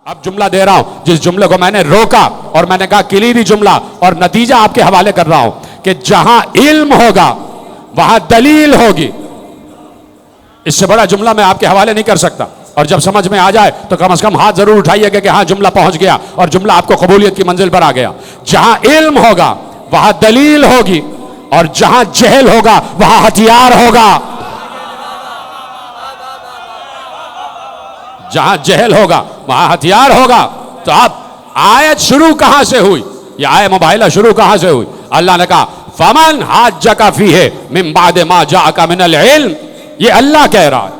अब जुमला दे रहा हूं, जिस जुमले को मैंने रोका और मैंने कहा किलीदी जुमला, और नतीजा आपके हवाले कर रहा हूं कि जहां इल्म होगा वहां दलील होगी। इससे बड़ा जुमला मैं आपके हवाले नहीं कर सकता। और जब समझ में आ जाए तो कम से कम हाथ जरूर उठाइएगा कि हाँ जुमला पहुंच गया और जुमला आपको कबूलियत की मंजिल पर आ गया। जहां इल्म होगा वहां दलील होगी, और जहां जहल होगा वहां हथियार होगा। जहां जहल होगा वहां हथियार होगा। तो अब आयत शुरू कहां से हुई? यह आयत मुबाहिला शुरू कहां से हुई? अल्लाह ने कहा फमन हाज्जका फीहि मिन बाद मा जाअका मिनल इल्म। ये अल्लाह कह रहा है।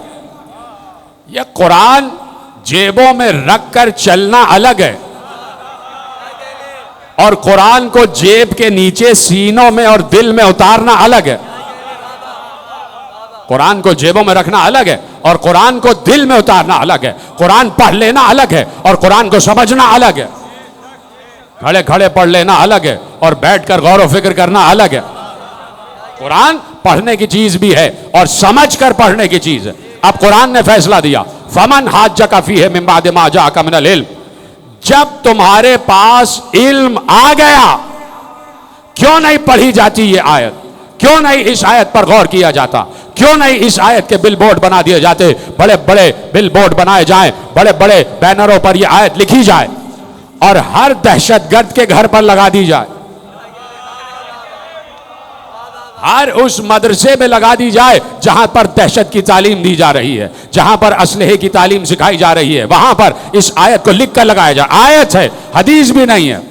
यह कुरान जेबों में रखकर चलना अलग है और कुरान को जेब के नीचे सीनों में और दिल में उतारना अलग है। कुरान को जेबों में रखना अलग है और कुरान को दिल में उतारना अलग है। कुरान पढ़ लेना अलग है और कुरान को समझना अलग है। खड़े खड़े पढ़ लेना अलग है और बैठकर गौर व फिक्र करना अलग है। कुरान पढ़ने की चीज भी है और समझकर पढ़ने की चीज है। अब कुरान ने फैसला दिया फमन हाज्जका फीहि मिन बाद मा जाअका मिनल इल्म। जब तुम्हारे पास इल्म आ गया, क्यों नहीं पढ़ी जाती ये आयत? क्यों नहीं इस आयत पर गौर किया जाता? क्यों नहीं इस आयत के बिल बोर्ड बना दिए जाते? बड़े बड़े बिल बोर्ड बनाए जाएं, बड़े बड़े बैनरों पर यह आयत लिखी जाए और हर दहशतगर्द के घर पर लगा दी जाए, हर उस मदरसे में लगा दी जाए जहां पर दहशत की तालीम दी जा रही है, जहां पर असलहे की तालीम सिखाई जा रही है, वहां पर इस आयत को लिख कर लगाया जाए। आयत है, हदीस भी नहीं है,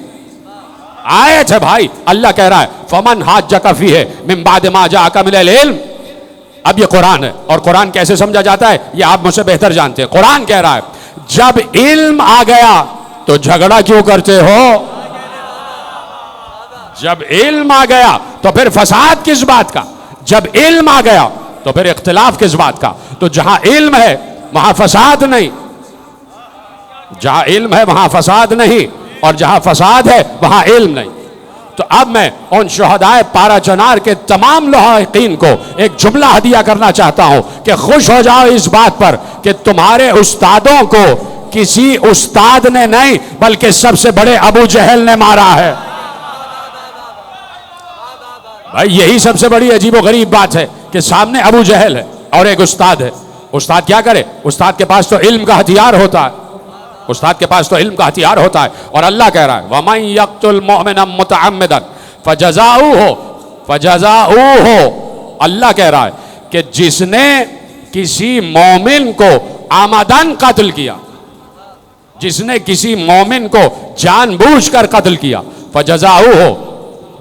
आयत है भाई। अल्लाह कह रहा है फमन हाज्जका फीहि मिन बाद मा जाअका मिनल इल्म। अब ये कुरान है और कुरान कैसे समझा जाता है ये आप मुझसे बेहतर जानते हैं। कुरान कह रहा है जब इल्म आ गया तो झगड़ा क्यों करते हो? जब इल्म आ गया तो फिर फसाद किस बात का? जब इल्म आ गया तो फिर इख्तिलाफ किस बात का? तो जहां इल्म है वहां फसाद नहीं, जहां इल्म है वहां फसाद नहीं, और जहां फसाद है वहां इल्म नहीं। तो अब मैं उन शुहदाए पारा चनार के तमाम लौहाकीन को एक जुमला हदिया करना चाहता हूं कि खुश हो जाओ इस बात पर कि तुम्हारे उस्तादों को किसी उस्ताद ने नहीं बल्कि सबसे बड़े अबू जहल ने मारा है। भाई यही सबसे बड़ी अजीबो गरीब बात है कि सामने अबू जहल है और एक उस्ताद है। उस्ताद क्या करे? उस्ताद के पास तो इल्म का हथियार होता है, उस्ताद के पास तो इल्म का हथियार होता है। और अल्लाह कह रहा है वमन यक्तुल मुमिनन मुतअम्मिदन फजज़ाऊहु। अल्लाह कह रहा है कि जिसने किसी मोमिन को आमदन कत्ल किया, जिसने किसी मोमिन को जानबूझकर कत्ल किया, फजज़ाऊहु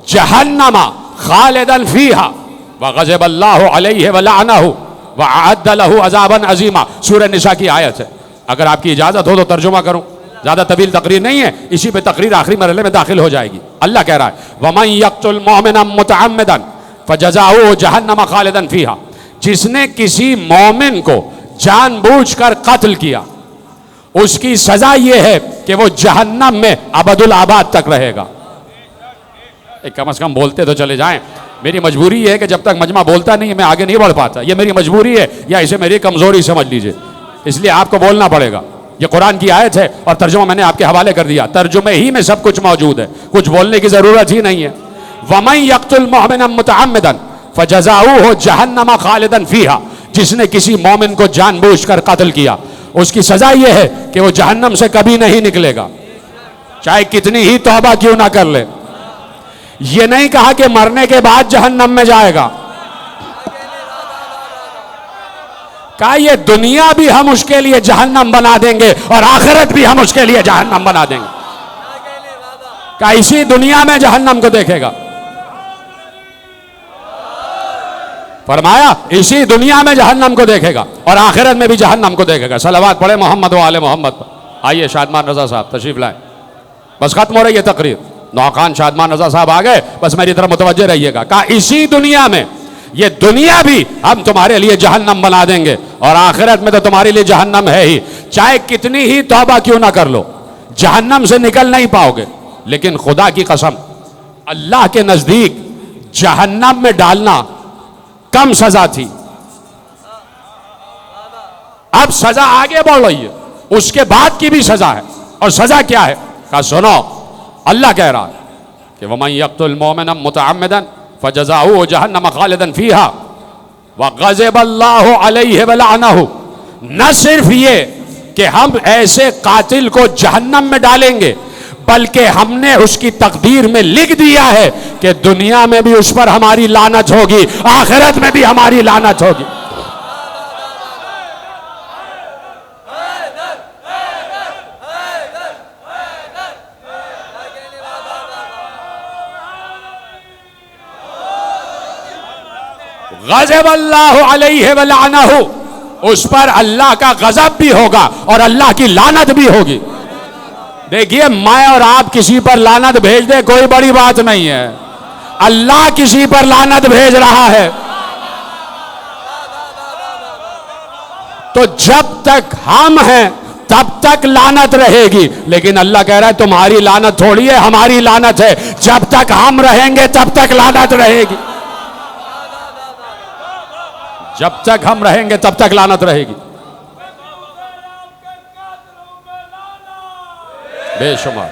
जहन्नमा खालिदन फीहा व गज़िबल्लाहु अलैहि व लअनहु व अअद्द लहु अज़ाबन अज़ीमा। सूरह निसा की आयत है। अगर आपकी इजाजत हो तो तर्जुमा करूं, ज्यादा तवील तकरीर नहीं है, इसी पे तकरीर आखिरी मरहले में दाखिल हो जाएगी। अल्लाह कह रहा है वमन यक्तुल मुमिनन मुतअम्मिदन फजज़ाऊहु जहन्नम खालिदन फीहा। जिसने किसी मोमिन को जानबूझकर कत्ल किया उसकी सजा यह है कि वो जहन्नम में अबदुल आबाद तक रहेगा। कम से कम बोलते तो चले जाएं। मेरी मजबूरी है कि जब तक मजमा बोलता नहीं मैं आगे नहीं बढ़ पाता। ये मेरी मजबूरी है या इसे मेरी कमजोरी समझ लीजिए, इसलिए आपको बोलना पड़ेगा। ये कुरान की आयत है और तर्जुमा मैंने आपके हवाले कर दिया। तर्जुमे ही में सब कुछ मौजूद है, कुछ बोलने की जरूरत ही नहीं है। वमन यक्तुल मुमिनन मुतअम्मिदन फजज़ाऊहु जहन्नम खालिदन फीहा। जिसने किसी मोमिन को जानबूझकर कत्ल किया उसकी सजा यह है कि वो जहन्नम से कभी नहीं निकलेगा, चाहे कितनी ही तौबा क्यों ना कर ले। ये नहीं कहा कि मरने के बाद जहन्नम में जाएगा, कहा ये दुनिया भी हम उसके लिए जहन्नम बना देंगे और आखिरत भी हम उसके लिए जहन्नम बना देंगे। कहा इसी दुनिया में जहन्नम को देखेगा, फरमाया इसी दुनिया में जहन्नम को देखेगा और आखिरत में भी जहन्नम को देखेगा। सलावत पढ़े मोहम्मद व आले मोहम्मद पर। आइए शादमान रजा साहब तशरीफ लाए। बस खत्म हो रही है तकरीर। नौखान शादमान रजा साहब आ गए, बस मेरी तरफ मुतवज्जे रहिएगा। कहा इसी दुनिया में, ये दुनिया भी हम तुम्हारे लिए जहन्नम बना देंगे और आखिरत में तो तुम्हारे लिए जहन्नम है ही। चाहे कितनी ही तौबा क्यों ना कर लो जहन्नम से निकल नहीं पाओगे। लेकिन खुदा की कसम अल्लाह के नजदीक जहन्नम में डालना कम सजा थी, अब सजा आगे बढ़ रही है, उसके बाद की भी सजा है। और सजा क्या है? कहा सुनो, अल्लाह कह रहा है कि वमन यक़्तुल मुमिनन मुतअम्मिदन फजज़ाउहु जहन्नम खालिदन फीहा व ग़ज़िबल्लाहु अलैहि व लअनहु। न सिर्फ ये कि हम ऐसे कातिल को जहन्नम में डालेंगे, बल्कि हमने उसकी तकदीर में लिख दिया है कि दुनिया में भी उस पर हमारी लानत होगी, आखिरत में भी हमारी लानत होगी। ग़ज़िबल्लाहु अलैहि व लअनहु, उस पर अल्लाह का गजब भी होगा और अल्लाह की लानत भी होगी। देखिए, मैं और आप किसी पर लानत भेज दे कोई बड़ी बात नहीं है, अल्लाह किसी पर लानत भेज रहा है। तो जब तक हम हैं तब तक लानत रहेगी, लेकिन अल्लाह कह रहा है तुम्हारी लानत थोड़ी है, हमारी लानत है। जब तक हम रहेंगे तब तक लानत रहेगी, जब तक हम रहेंगे तब तक लानत रहेगी बेशुमार।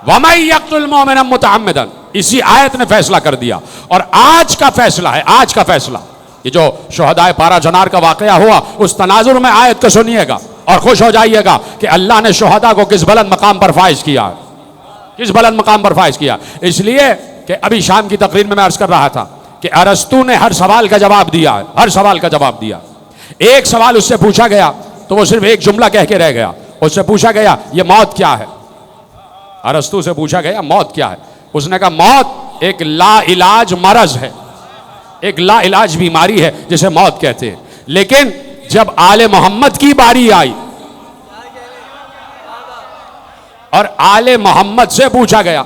वमन यक़्तुल मुमिनन मुतअम्मिदन, इसी आयत ने फैसला कर दिया। और आज का फैसला है, आज का फैसला, ये जो शुहदाए पारा जनार का वाकया हुआ, उस तनाजुर में आयत को सुनिएगा और खुश हो जाइएगा कि अल्लाह ने शुहदा को किस बुलंद मकाम पर फाइज किया है, किस बुलंद मकाम पर फाइज किया। इसलिए कि अभी शाम की तकरीर में मैं अर्ज कर रहा था कि अरस्तु ने हर सवाल का जवाब दिया है, हर सवाल का जवाब दिया। एक सवाल उससे पूछा गया तो वो सिर्फ एक जुमला कह के रह गया। उससे पूछा गया ये मौत क्या है, अरस्तु से पूछा गया मौत क्या है। उसने कहा मौत एक ला इलाज मरज है, एक ला इलाज बीमारी है जिसे मौत कहते हैं। लेकिन जब आले मोहम्मद की बारी आई और आले मोहम्मद से पूछा गया,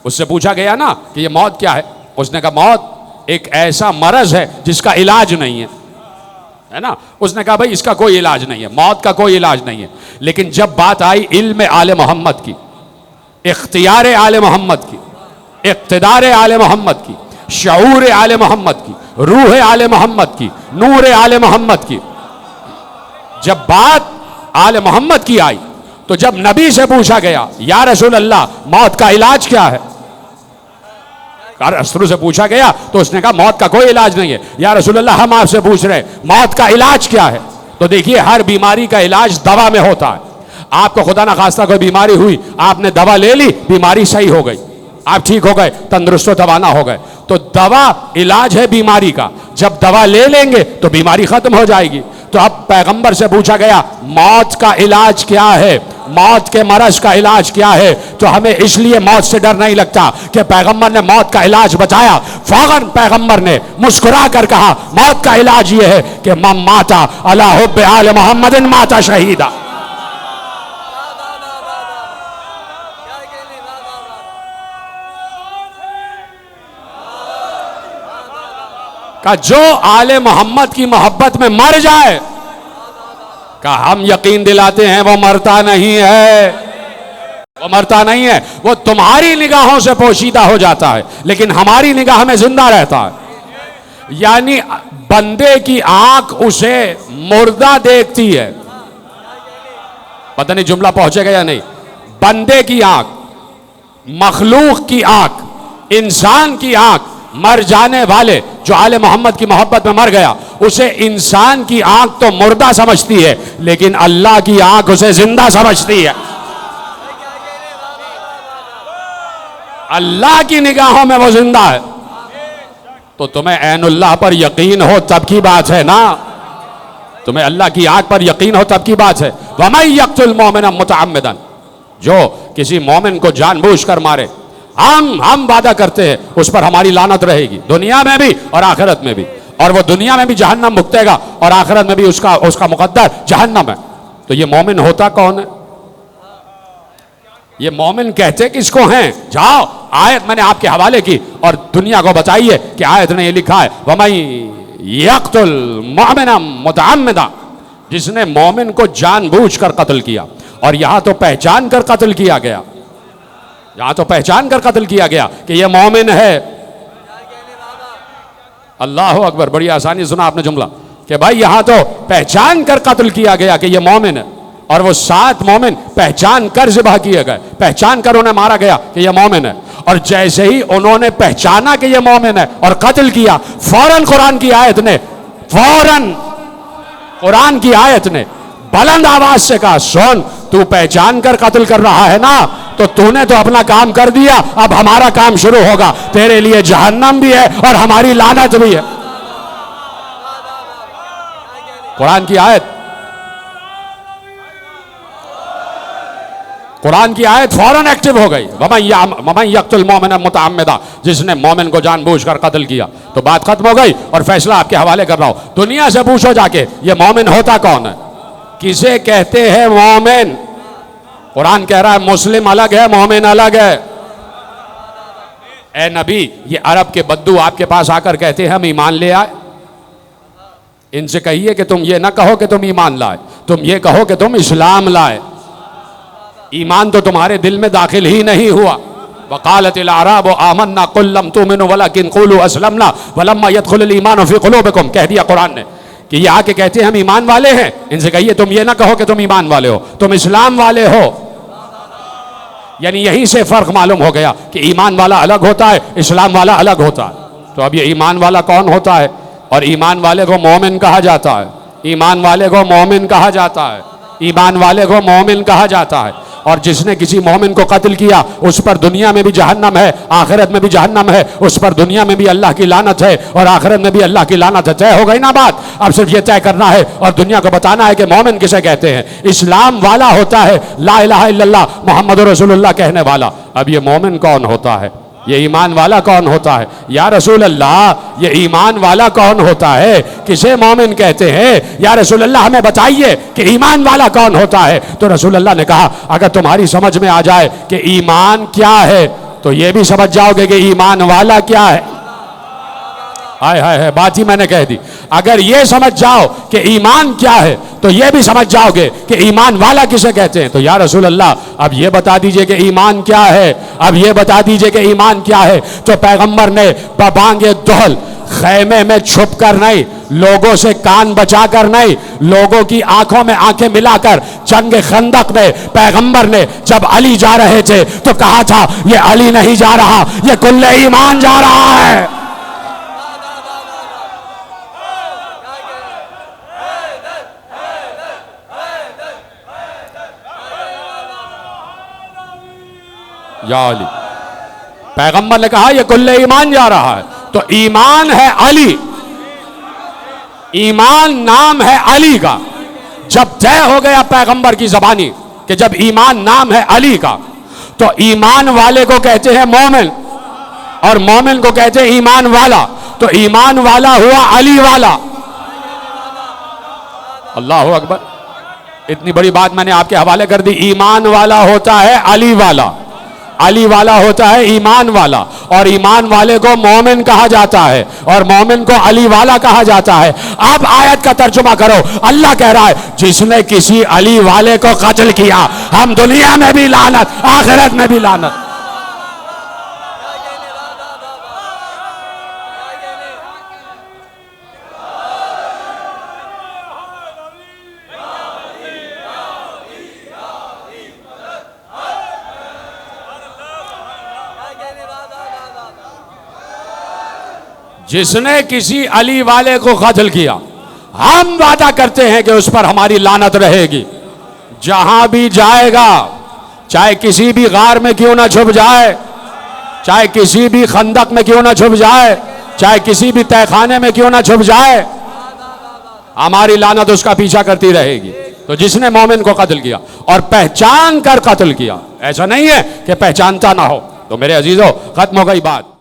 उससे पूछा गया ना कि ये मौत क्या है, उसने कहा मौत एक ऐसा मरज है जिसका इलाज नहीं है ना। उसने कहा भाई इसका कोई इलाज नहीं है, मौत का कोई इलाज नहीं है। लेकिन जब बात आई इल्म आले मोहम्मद की, इख्तियार आले मोहम्मद की, इक़्तिदार आले मोहम्मद की, शऊर आले मोहम्मद की, रूह आले मोहम्मद की, नूर आले मोहम्मद की, जब बात आले मोहम्मद की आई तो जब नबी से पूछा गया या रसूल अल्लाह मौत का इलाज क्या है, रसूल से पूछा गया तो उसने कहा मौत का कोई इलाज नहीं है। या रसूल अल्लाह हम आपसे पूछ रहे हैं मौत का इलाज क्या है। तो देखिए हर बीमारी का इलाज दवा में होता है। आपको खुदा ना खास्ता कोई बीमारी हुई, आपने दवा ले ली, बीमारी सही हो गई, आप ठीक हो गए, तंदुरुस्त तवाना हो गए। तो दवा इलाज है बीमारी का, जब दवा ले लेंगे तो बीमारी खत्म हो जाएगी। तो अब पैगंबर से पूछा गया मौत का इलाज क्या है, मौत के मरज का इलाज क्या है। तो हमें इसलिए मौत से डर नहीं लगता कि पैगंबर ने मौत का इलाज बताया। फौरन पैगंबर ने मुस्कुरा कर कहा मौत का इलाज ये है कि मम माता अला हुब्बे आले मोहम्मदिन माता शहीदा। का जो आले मोहम्मद की मोहब्बत में मर जाए, का हम यकीन दिलाते हैं वो मरता नहीं है, वो मरता नहीं है, वो तुम्हारी निगाहों से पोशीदा हो जाता है लेकिन हमारी निगाह में जिंदा रहता है। यानी बंदे की आंख उसे मुर्दा देखती है। पता नहीं जुमला पहुंचेगा या नहीं। बंदे की आंख, मखलूक की आंख, इंसान की आंख, मर जाने वाले जो आले मोहम्मद की मोहब्बत में मर गया उसे इंसान की आंख तो मुर्दा समझती है लेकिन अल्लाह की आंख उसे जिंदा समझती है। अल्लाह की निगाहों में वो जिंदा है। तो तुम्हें ऐनुल्लाह पर यकीन हो तब की बात है ना, तुम्हें अल्लाह की आंख पर यकीन हो तब की बात है। वमन यक़्तुल मुमिनन मुतअम्मिदन, जो किसी मोमिन को जानबूझकर मारे, हम वादा करते हैं उस पर हमारी लानत रहेगी दुनिया में भी और आखिरत में भी। और वो दुनिया में भी जहन्नम भुगतेगा और आखिरत में भी उसका मुकद्दर जहन्नम है। तो ये मोमिन होता कौन है? ये मोमिन कहते किसको हैं? जाओ आयत मैंने आपके हवाले की और दुनिया को बताइए कि आयत ने ये लिखा है वमन यक़्तुल मुमिनन मुतअम्मिदन, जिसने मोमिन को जानबूझकर कत्ल किया। और यहां तो पहचान कर कत्ल किया गया, यहां तो पहचान कर कत्ल किया गया कि यह मोमिन है। अल्लाह अकबर, बड़ी आसानी सुना आपने जुमला कि भाई यहां तो पहचान कर कत्ल किया गया कि यह मोमिन है। और वो 7 मोमिन पहचान कर ज़िबह किए गए, पहचान कर उन्हें मारा गया कि ये मोमिन है। और जैसे ही उन्होंने पहचाना कि ये मोमिन है और कत्ल किया, फौरन कुरान की आयत ने, फौरन कुरान की आयत ने बुलंद आवाज से कहा, सुन, तू पहचान कर कत्ल कर रहा है ना, तो तूने तो अपना काम कर दिया, अब हमारा काम शुरू होगा। तेरे लिए जहन्नम भी है और हमारी लानत भी है। कुरान की आयत, कुरान की आयत फौरन एक्टिव हो गई। वमन यक्तुल मोमिना मुतअम्मिदा, जिसने मोमिन को जानबूझकर कत्ल किया। तो बात खत्म हो गई और फैसला आपके हवाले कर रहा हूं। दुनिया से पूछो जाके, ये मोमिन होता कौन है, किसे कहते हैं मोमिन? कुरान कह रहा है मुस्लिम अलग है, मोमिन अलग है। ए नबी, ये अरब के बद्दू आपके पास आकर कहते हैं हम ईमान ले आए। इनसे कहिए कि तुम ये ना कहो कि तुम ईमान लाए, तुम ये कहो कि तुम इस्लाम लाए। ईमान तो तुम्हारे दिल में दाखिल ही नहीं हुआ। वक़ालतिल अराब आमन्ना कुल लम तुमिनु वलाकिन क़ूलू अस्लमना वलम्मा यदखुलुल ईमानु फ़ी क़ुलूबिकुम, कह दिया कुरान ने कि ये आके कहते हैं हम ईमान वाले हैं। इनसे कहिए तुम ये ना कहो कि तुम ईमान वाले हो, तुम इस्लाम वाले हो। यानी यहीं से फर्क मालूम हो गया कि ईमान वाला अलग होता है, इस्लाम वाला अलग होता है। तो अब ये ईमान वाला कौन होता है? और ईमान वाले को मोमिन कहा जाता है, ईमान वाले को मोमिन कहा जाता है, ईमान वाले को मोमिन कहा जाता है। और जिसने किसी मोमिन को कत्ल किया, उस पर दुनिया में भी जहन्नम है, आखिरत में भी जहन्नम है। उस पर दुनिया में भी अल्लाह की लानत है और आखिरत में भी अल्लाह की लानत है। तय हो गई ना बात? अब सिर्फ ये तय करना है और दुनिया को बताना है कि मोमिन किसे कहते हैं। इस्लाम वाला होता है ला इलाहा इल्लल्लाह मुहम्मद रसूलुल्लाह कहने वाला। अब ये मोमिन कौन होता है, ये ईमान वाला कौन होता है? या रसूल अल्लाह, ये ईमान वाला कौन होता है? किसे मोमिन कहते हैं? या रसूल अल्लाह हमें बताइए कि ईमान वाला कौन होता है। तो रसूल अल्लाह ने कहा, अगर तुम्हारी समझ में आ जाए कि ईमान क्या है, तो ये भी समझ जाओगे कि ईमान वाला क्या है। हाय हाय हाय, बात ही मैंने कह दी। अगर ये समझ जाओ कि ईमान क्या है, तो ये भी समझ जाओगे कि ईमान वाला किसे कहते हैं। तो या रसूल अल्लाह, अब ये बता दीजिए कि ईमान क्या है, अब ये बता दीजिए कि ईमान क्या है। तो पैगंबर ने बबांगे दुहल, खैमे में छुप कर नहीं, लोगों से कान बचा कर नहीं, लोगों की आंखों में आंखें मिलाकर जंग खंदक में पैगंबर ने जब अली जा रहे थे तो कहा था, ये अली नहीं जा रहा, ये कुल्ले ईमान जा रहा है। या अली, पैगंबर ने कहा ये कुल्ले ईमान जा रहा है। तो ईमान है अली, ईमान नाम है अली का। जब तय हो गया पैगंबर की जबानी कि जब ईमान नाम है अली का, तो ईमान वाले को कहते हैं मोमिन और मोमिन को कहते हैं ईमान वाला। तो ईमान वाला हुआ अली वाला। अल्लाह अकबर, इतनी बड़ी बात मैंने आपके हवाले कर दी। ईमान वाला होता है अली वाला, अली वाला होता है ईमान वाला, और ईमान वाले को मोमिन कहा जाता है और मोमिन को अली वाला कहा जाता है। अब आयत का तर्जुमा करो। अल्लाह कह रहा है, जिसने किसी अली वाले को कत्ल किया, हम दुनिया में भी लानत, आखिरत में भी लानत। जिसने किसी अली वाले को कत्ल किया, हम वादा करते हैं कि उस पर हमारी लानत रहेगी। जहां भी जाएगा, चाहे किसी भी गार में क्यों ना छुप जाए, चाहे किसी भी खंदक में क्यों ना छुप जाए, चाहे किसी भी तहखाने में क्यों ना छुप जाए, हमारी लानत उसका पीछा करती रहेगी। तो जिसने मोमिन को कत्ल किया और पहचान कर कत्ल किया, ऐसा नहीं है कि पहचानता ना हो। तो मेरे अजीजों, खत्म हो गई बात।